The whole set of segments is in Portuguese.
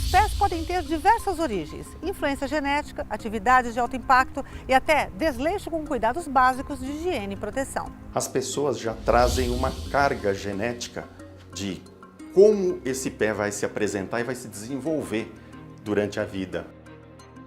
Os pés podem ter diversas origens: influência genética, atividades de alto impacto e até desleixo com cuidados básicos de higiene e proteção. As pessoas já trazem uma carga genética de como esse pé vai se apresentar e vai se desenvolver durante a vida.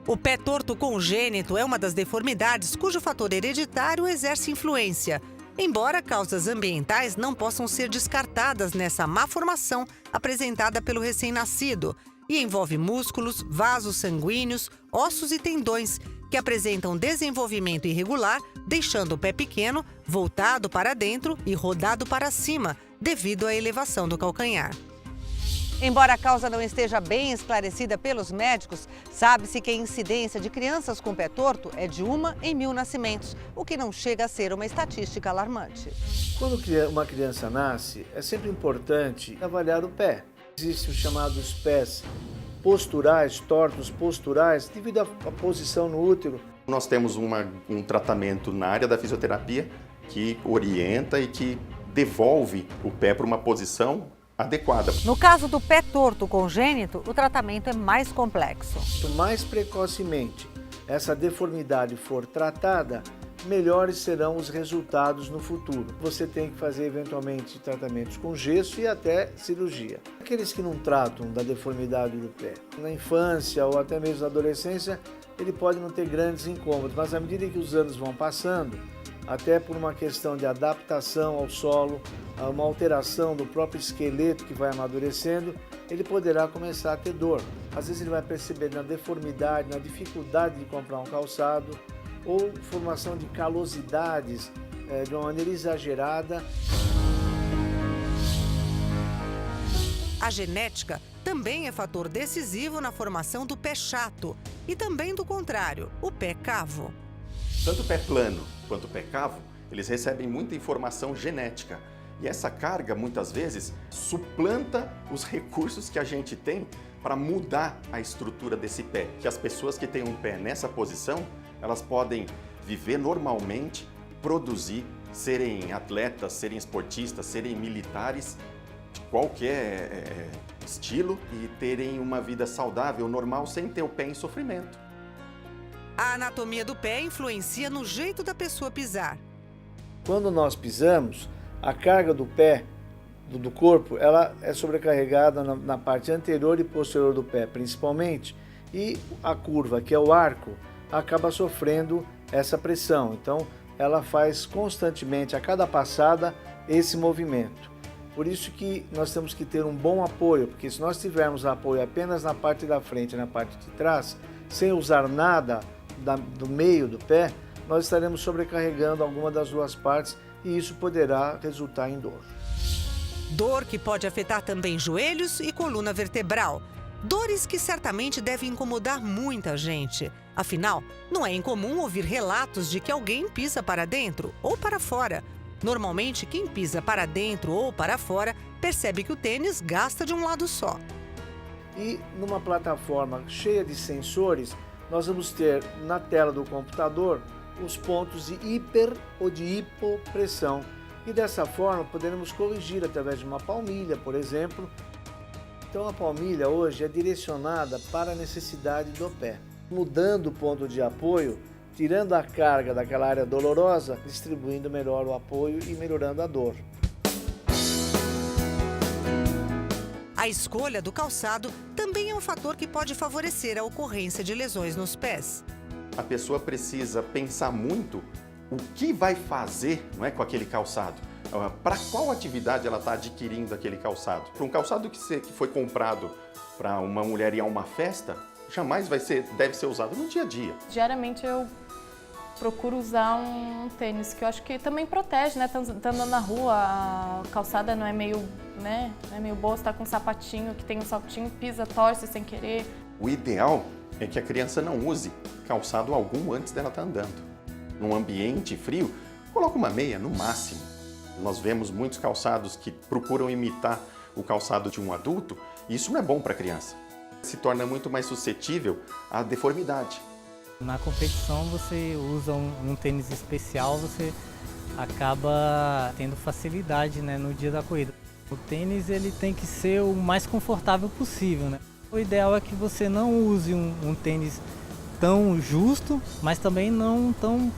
O pé torto congênito é uma das deformidades cujo fator hereditário exerce influência, embora causas ambientais não possam ser descartadas nessa má formação apresentada pelo recém-nascido, e envolve músculos, vasos sanguíneos, ossos e tendões, que apresentam desenvolvimento irregular, deixando o pé pequeno, voltado para dentro e rodado para cima, devido à elevação do calcanhar. Embora a causa não esteja bem esclarecida pelos médicos, sabe-se que a incidência de crianças com pé torto é de 1 em 1000 nascimentos, o que não chega a ser uma estatística alarmante. Quando uma criança nasce, é sempre importante avaliar o pé. Existem os chamados pés posturais, tortos posturais, devido à posição no útero. Nós temos um tratamento na área da fisioterapia que orienta e que devolve o pé para uma posição adequada. No caso do pé torto congênito, o tratamento é mais complexo. Quanto mais precocemente essa deformidade for tratada, melhores serão os resultados no futuro. Você tem que fazer eventualmente tratamentos com gesso e até cirurgia. Aqueles que não tratam da deformidade do pé, na infância ou até mesmo na adolescência, ele pode não ter grandes incômodos, mas à medida que os anos vão passando, até por uma questão de adaptação ao solo, uma alteração do próprio esqueleto que vai amadurecendo, ele poderá começar a ter dor. Às vezes ele vai perceber na deformidade, na dificuldade de comprar um calçado, ou formação de calosidades de uma maneira exagerada. A genética também é fator decisivo na formação do pé chato e também do contrário, o pé cavo. Tanto o pé plano quanto o pé cavo, eles recebem muita informação genética. E essa carga, muitas vezes, suplanta os recursos que a gente tem para mudar a estrutura desse pé. Que as pessoas que têm um pé nessa posição, elas podem viver normalmente, produzir, serem atletas, serem esportistas, serem militares, de qualquer estilo e terem uma vida saudável, normal, sem ter o pé em sofrimento. A anatomia do pé influencia no jeito da pessoa pisar. Quando nós pisamos, a carga do pé, do corpo, ela é sobrecarregada na parte anterior e posterior do pé, principalmente, e a curva, que é o arco, acaba sofrendo essa pressão. Então, ela faz constantemente, a cada passada, esse movimento. Por isso que nós temos que ter um bom apoio, porque se nós tivermos apoio apenas na parte da frente e na parte de trás, sem usar nada do meio do pé, nós estaremos sobrecarregando alguma das duas partes e isso poderá resultar em dor. Dor que pode afetar também joelhos e coluna vertebral. Dores que certamente devem incomodar muita gente. Afinal, não é incomum ouvir relatos de que alguém pisa para dentro ou para fora. Normalmente, quem pisa para dentro ou para fora percebe que o tênis gasta de um lado só. E numa plataforma cheia de sensores, nós vamos ter na tela do computador os pontos de hiper ou de hipopressão. E dessa forma poderemos corrigir através de uma palmilha, por exemplo. Então a palmilha hoje é direcionada para a necessidade do pé, mudando o ponto de apoio, tirando a carga daquela área dolorosa, distribuindo melhor o apoio e melhorando a dor. A escolha do calçado também é um fator que pode favorecer a ocorrência de lesões nos pés. A pessoa precisa pensar muito o que vai fazer, não é, com aquele calçado. Para qual atividade ela está adquirindo aquele calçado. Para um calçado que foi comprado para uma mulher ir a uma festa, jamais deve ser usado no dia a dia. Diariamente eu procuro usar um tênis que eu acho que também protege, né? Tá andando na rua, a calçada não é meio, né? Não é meio boa, você tá com um sapatinho que tem um saltinho, pisa, torce sem querer. O ideal é que a criança não use calçado algum antes dela estar andando. Num ambiente frio, coloca uma meia no máximo. Nós vemos muitos calçados que procuram imitar o calçado de um adulto e isso não é bom para a criança. Se torna muito mais suscetível à deformidade. Na competição você usa um tênis especial, você acaba tendo facilidade, né, no dia da corrida. O tênis ele tem que ser o mais confortável possível, né? O ideal é que você não use um tênis tão justo, mas também não tão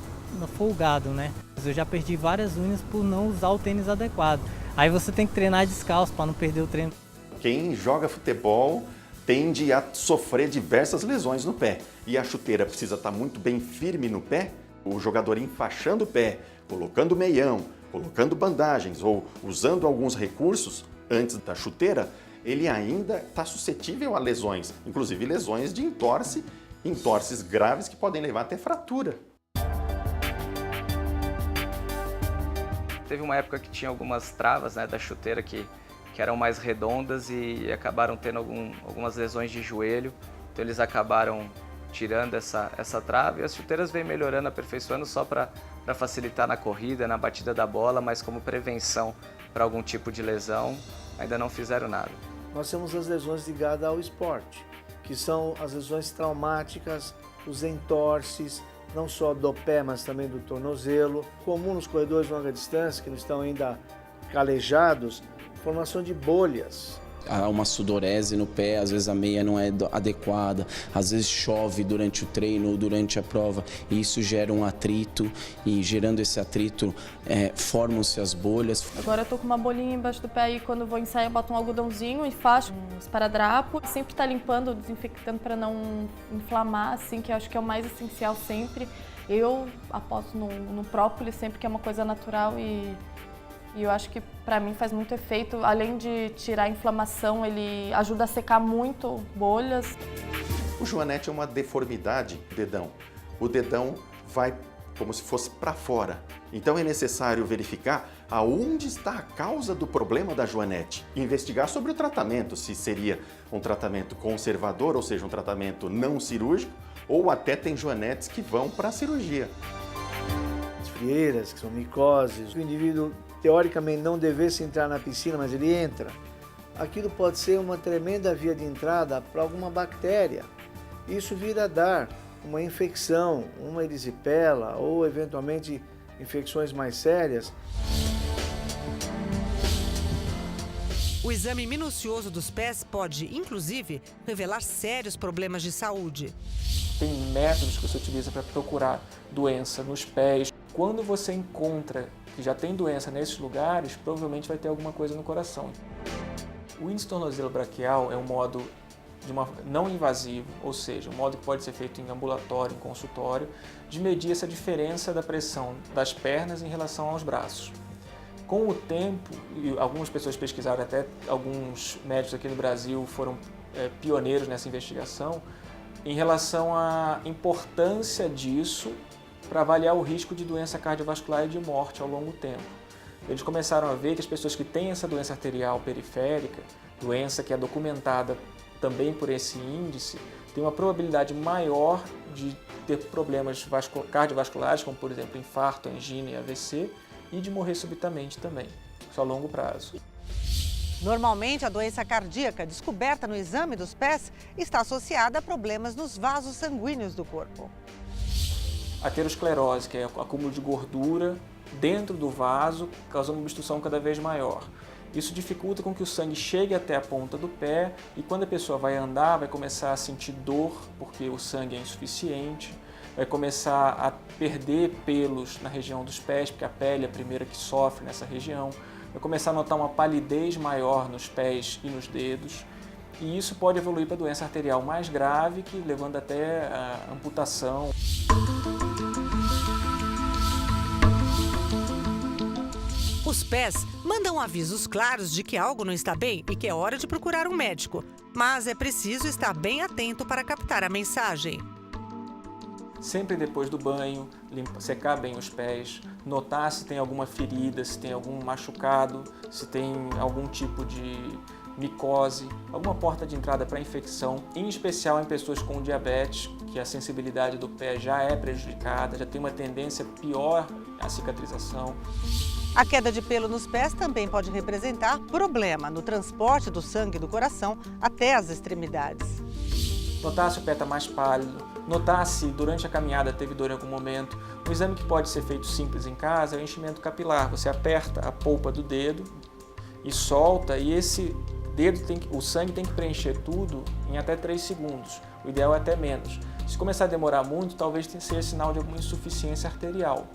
folgado, né? Eu já perdi várias unhas por não usar o tênis adequado. Aí você tem que treinar descalço para não perder o treino. Quem joga futebol tende a sofrer diversas lesões no pé. E a chuteira precisa estar muito bem firme no pé. O jogador enfaixando o pé, colocando meião, colocando bandagens ou usando alguns recursos antes da chuteira, ele ainda está suscetível a lesões, inclusive lesões de entorses graves que podem levar até fratura. Teve uma época que tinha algumas travas, né, da chuteira que eram mais redondas e acabaram tendo algumas lesões de joelho. Então eles acabaram tirando essa trava e as chuteiras vêm melhorando, aperfeiçoando só para facilitar na corrida, na batida da bola, mas como prevenção para algum tipo de lesão, ainda não fizeram nada. Nós temos as lesões ligadas ao esporte, que são as lesões traumáticas, os entorses, não só do pé, mas também do tornozelo. Comum nos corredores de longa distância, que não estão ainda calejados, formação de bolhas. Há uma sudorese no pé, às vezes a meia não é adequada, às vezes chove durante o treino ou durante a prova e isso gera um atrito e gerando esse atrito formam-se as bolhas. Agora eu tô com uma bolinha embaixo do pé e quando eu vou ensaiar eu boto um algodãozinho e faço um esparadrapo. Sempre tá limpando, desinfectando para não inflamar, assim, que eu acho que é o mais essencial sempre. Eu aposto no própolis sempre, que é uma coisa natural e eu acho que para mim faz muito efeito. Além de tirar a inflamação, ele ajuda a secar muito bolhas. O joanete é uma deformidade do dedão. O dedão vai como se fosse para fora. Então é necessário verificar aonde está a causa do problema da joanete e investigar sobre o tratamento, se seria um tratamento conservador, ou seja, um tratamento não cirúrgico, ou até tem joanetes que vão para a cirurgia. As frieiras, que são micoses, o indivíduo teoricamente não devesse entrar na piscina, mas ele entra. Aquilo pode ser uma tremenda via de entrada para alguma bactéria. Isso vira a dar uma infecção, uma erisipela ou eventualmente infecções mais sérias. O exame minucioso dos pés pode, inclusive, revelar sérios problemas de saúde. Tem métodos que você utiliza para procurar doença nos pés. Quando você encontra que já tem doença nesses lugares, provavelmente vai ter alguma coisa no coração. O índice tornozelo braquial é um modo não invasivo, ou seja, um modo que pode ser feito em ambulatório, em consultório, de medir essa diferença da pressão das pernas em relação aos braços. Com o tempo, e algumas pessoas pesquisaram, até alguns médicos aqui no Brasil foram pioneiros nessa investigação, em relação à importância disso para avaliar o risco de doença cardiovascular e de morte ao longo do tempo. Eles começaram a ver que as pessoas que têm essa doença arterial periférica, doença que é documentada também por esse índice, têm uma probabilidade maior de ter problemas cardiovasculares, como por exemplo infarto, angina e AVC, e de morrer subitamente também, só a longo prazo. Normalmente, a doença cardíaca descoberta no exame dos pés está associada a problemas nos vasos sanguíneos do corpo. Aterosclerose, que é o acúmulo de gordura dentro do vaso, causando uma obstrução cada vez maior. Isso dificulta com que o sangue chegue até a ponta do pé e quando a pessoa vai andar, vai começar a sentir dor, porque o sangue é insuficiente, vai começar a perder pelos na região dos pés, porque a pele é a primeira que sofre nessa região, vai começar a notar uma palidez maior nos pés e nos dedos, e isso pode evoluir para doença arterial mais grave, que levando até a amputação. Os pés mandam avisos claros de que algo não está bem e que é hora de procurar um médico. Mas é preciso estar bem atento para captar a mensagem. Sempre depois do banho, secar bem os pés, notar se tem alguma ferida, se tem algum machucado, se tem algum tipo de micose, alguma porta de entrada para infecção, em especial em pessoas com diabetes, que a sensibilidade do pé já é prejudicada, já tem uma tendência pior à cicatrização. A queda de pelo nos pés também pode representar problema no transporte do sangue do coração até as extremidades. Notar se o pé está mais pálido, notar se durante a caminhada teve dor em algum momento. Um exame que pode ser feito simples em casa é o enchimento capilar. Você aperta a polpa do dedo e solta, e esse o sangue tem que preencher tudo em até 3 segundos. O ideal é até menos. Se começar a demorar muito, talvez seja sinal de alguma insuficiência arterial.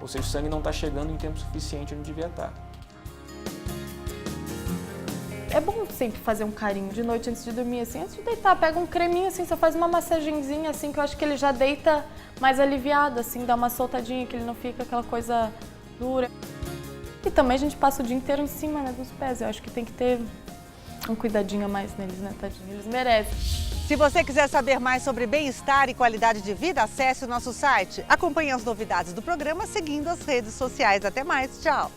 Ou seja, o sangue não está chegando em tempo suficiente onde devia estar. É bom sempre fazer um carinho de noite antes de dormir, assim, antes de deitar, pega um creminho, assim, você faz uma massagenzinha, assim, que eu acho que ele já deita mais aliviado, assim, dá uma soltadinha, que ele não fica aquela coisa dura. E também a gente passa o dia inteiro em cima, né, dos pés, eu acho que tem que ter um cuidadinho a mais neles, né, tadinho, eles merecem. Se você quiser saber mais sobre bem-estar e qualidade de vida, acesse o nosso site. Acompanhe as novidades do programa seguindo as redes sociais. Até mais, tchau!